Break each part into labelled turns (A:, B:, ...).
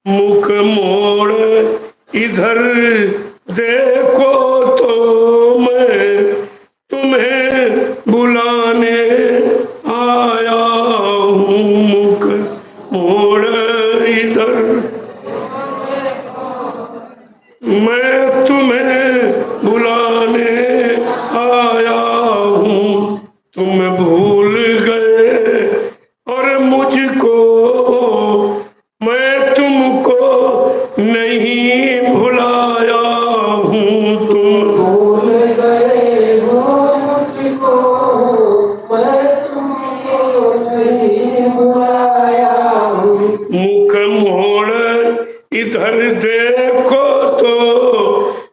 A: मुख मोड़ इधर देखो तो मैं तुम्हें बुलाने आया हूँ। मुख मोड़ इधर मैं तुम्हें बुलाने आया हूँ। तुम भूल गए और मुझको मैं तुमको नहीं भुलाया हूँ। तुम
B: भूल गए हो मुझको, मैं तुमको नहीं भुलाया हूँ।
A: मुख मोड़ इधर देखो तो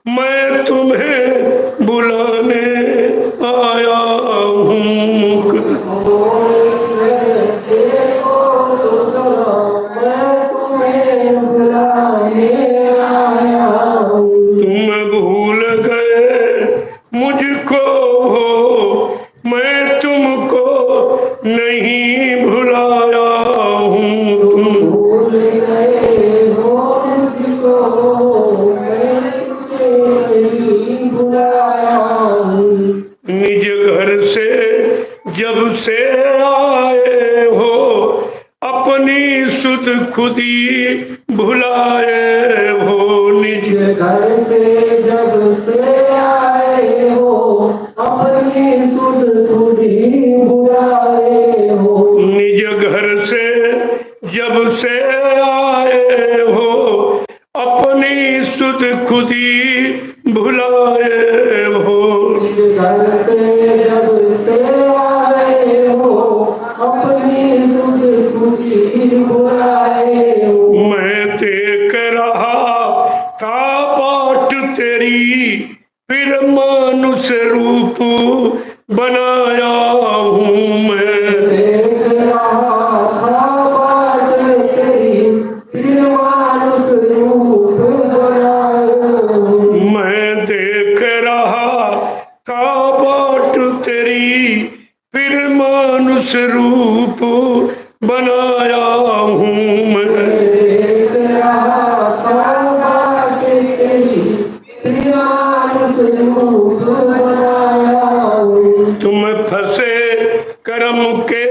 A: मैं तुम्हें बुलाने आया हूँ। मुख
B: भूल देखो तो मैं तुम्हें बुलाने आया हूँ।
A: तुम भूल गए मुझको हो मैं तुमको नहीं भुलाया हूँ। तुम
B: भूल गए हो मुझको, मैं तुम्हें नहीं भुलाया हूँ।
A: निज घर से जब से आए हो अपनी सुध खुदी भुलाए हो। निज
B: घर से जब से आए हो अपनी सुध खुद ही बुलाए हो।
A: निज घर से जब से आए हो अपनी सुध खुदी भुलाए हो।
B: घर से जब से आए हो अपनी सुध खुद ही बुलाए हो।
A: मैं देख रहा था बाट तेरी फिर मानुष रूप बनाया हूँ। मैं
B: देख रहा था बाट तेरी फिर मानुष रूप बनाया हूँ।
A: मैं देख रहा था बाट तेरी फिर मानुष रूप बनाया हूँ। मैं
B: देख रहा था बाट तेरी फिर मानुष रूप बनाया हूँ।
A: तुम फंसे कर्म के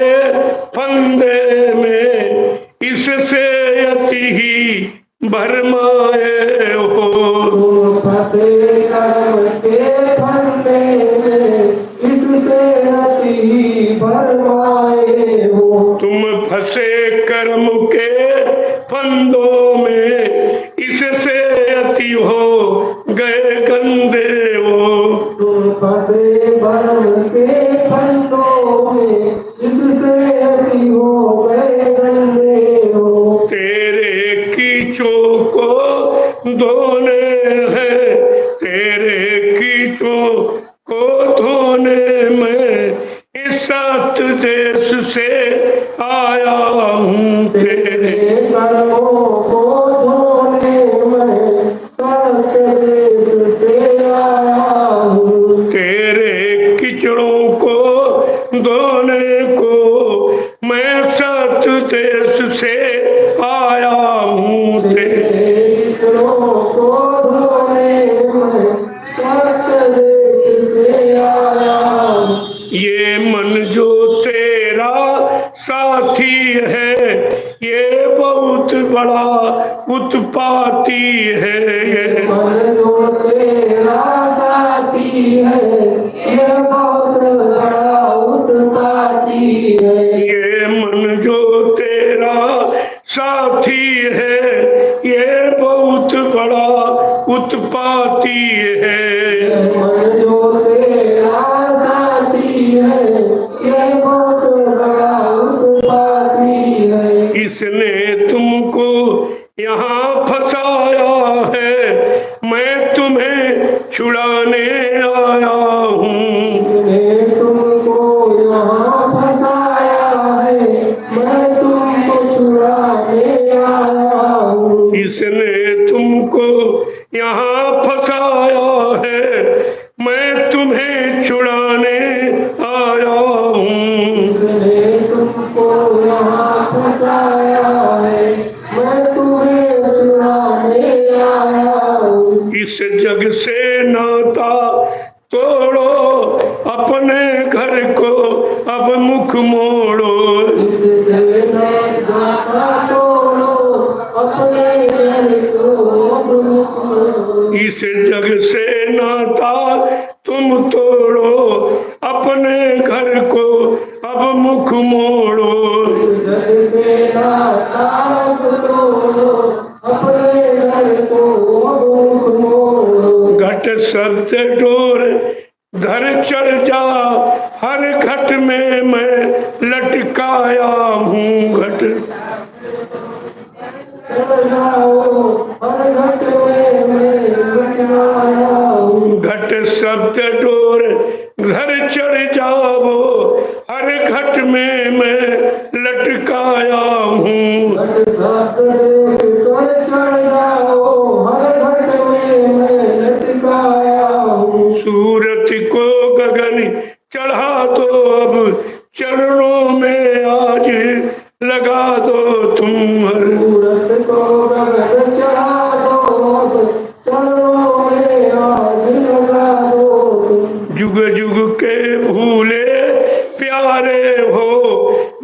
A: फंदे में इससे अति ही भरमाए हो।
B: तुम फंसे कर्म के फंदे में इससे अति भरमाए हो।
A: तुम फंसे कर्म के फंदों में इससे अति हो गए गंदे हो।
B: तुम फंसे कर्म के फंदों में इससे अति हो गए गंदे हो।
A: तेरे कीचों को धोने हैं तेरे कीचों को धोने में इस सत देश से आया हूँ। तेरे
B: कर्मों को धोने में सत्य देश से आया हूँ।
A: तेरे किचड़ों को धोने को मैं सत देश से आया हूँ।
B: तेरे कर्मों को धोने में सत्य देश से आया हूँ।
A: ये मन जो तेरा साथी है ये बहुत बड़ा उत्पाती है। ये
B: मन जो तेरा साथी है ये बहुत बड़ा उत्पाती है।
A: ये मन जो तेरा साथी है ये बहुत बड़ा उत्पाती है।
B: मन जो तेरा साथी है ये बहुत बड़ा उत्पाती है।
A: इसने तुमको यहाँ फंसाया है मैं तुम्हें छुड़ाने आया हूँ।
B: इसने तुमको यहाँ फंसाया है मैं तुमको छुड़ाने आया हूँ।
A: इसने तुमको यहाँ फंसाया है मैं तुम्हें छुड़ाने आया हूँ।
B: इसने तुमको यहाँ फंसाया है मैं तुम्हें तुम्हें छुड़ाने आया हूँ।
A: इस जग से नाता तोड़ो, अपने घर को अब मुख मोड़ो।
B: इस जग से नाता तोड़ो, अपने घर को अब मुख मोड़ो।
A: इस जग से नाता तुम तोड़ो, अपने घर को अब मुख मोड़ो।
B: इस जग से नाता तोड़ो, अपने घर को अब मुख मोड़ो।
A: घट शब्द डोर घर चढ़ जा, हर घट में मैं लटकाया हूँ। घट
B: चढ़ जाओ, हर घट में मैं लटकाया हूँ।
A: घट शब्द डोर घर चढ़ जाओ, हर घट में मैं लटकाया हूँ।
B: घट शब्द डोर चढ़ जाओ, हर घट में मैं लटकाया हूँ।
A: सूरत को गगन चढ़ा दो, अब चरणों में आज लगा दो तुम। हर
B: सूरत को गगन चढ़ा दो, अब चरणों में आज लगा दो।
A: जुग जुग के भूले प्यारे हो,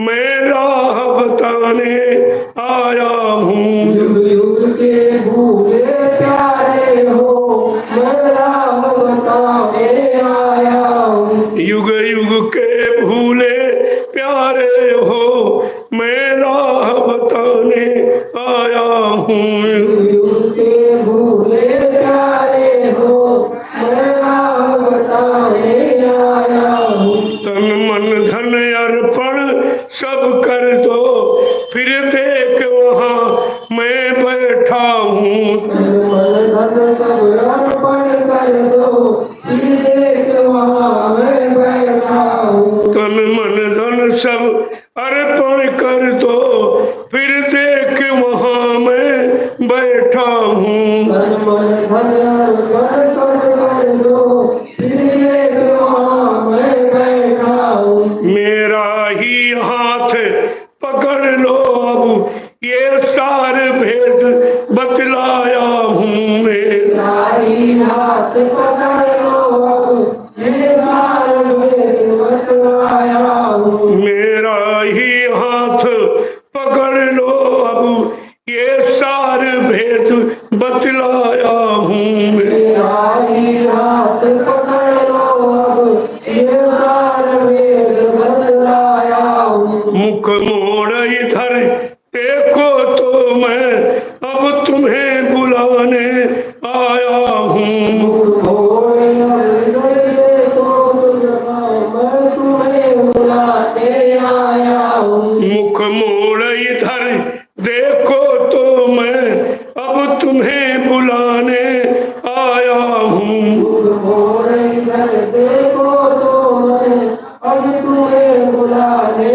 A: मैं राह बताने आया हूँ।
B: युग युग के भूले प्यारे हो, मैं राह बताने आया हूँ।
A: युग युग के भूले प्यारे हो, मैं राह बताने आया हूँ।
B: युग युग के भूले प्यारे हो, मैं राह बताने आया हूँ।
A: तन मन धन अर्पण सब कर दो, फिर देख वहाँ मैं बैठा हूँ।
B: तन मन धन सब अर्पण कर दो, फिर देख वहाँ मैं बैठा हूँ।
A: तन मन धन सब अर्पण कर दो, फिर देख वहाँ मैं बैठा हूँ।
B: तन मन धन अर्पण सब कर दो, फिर देख वहाँ मैं बैठा हूँ।
A: मेरा ही हाथ पकड़ लो, अब ये सार भेद बतलाया हूँ मैं।
B: राही हाथ पकड़ लो, अब ये सार भेद बतलाया हूँ।
A: मेरा ही हाथ पकड़ लो, अब ये सार भेद बतलाया हूँ मैं।
B: राही हाथ पकड़ लो, अब ये सार भेद बतलाया हूँ।
A: मुख मोड़ इधर देखो तो मैं अब तुम्हें बुलाने आया हूँ। मुख
B: मोड़ इधर देखो तो मैं तुम्हें बुलाने आया हूँ।
A: मुख मोड़ इधर देखो तो मैं अब तुम्हें बुलाने आया हूँ।
B: मुख मोड़ इधर देखो तो मैं अब तुम्हें बुलाने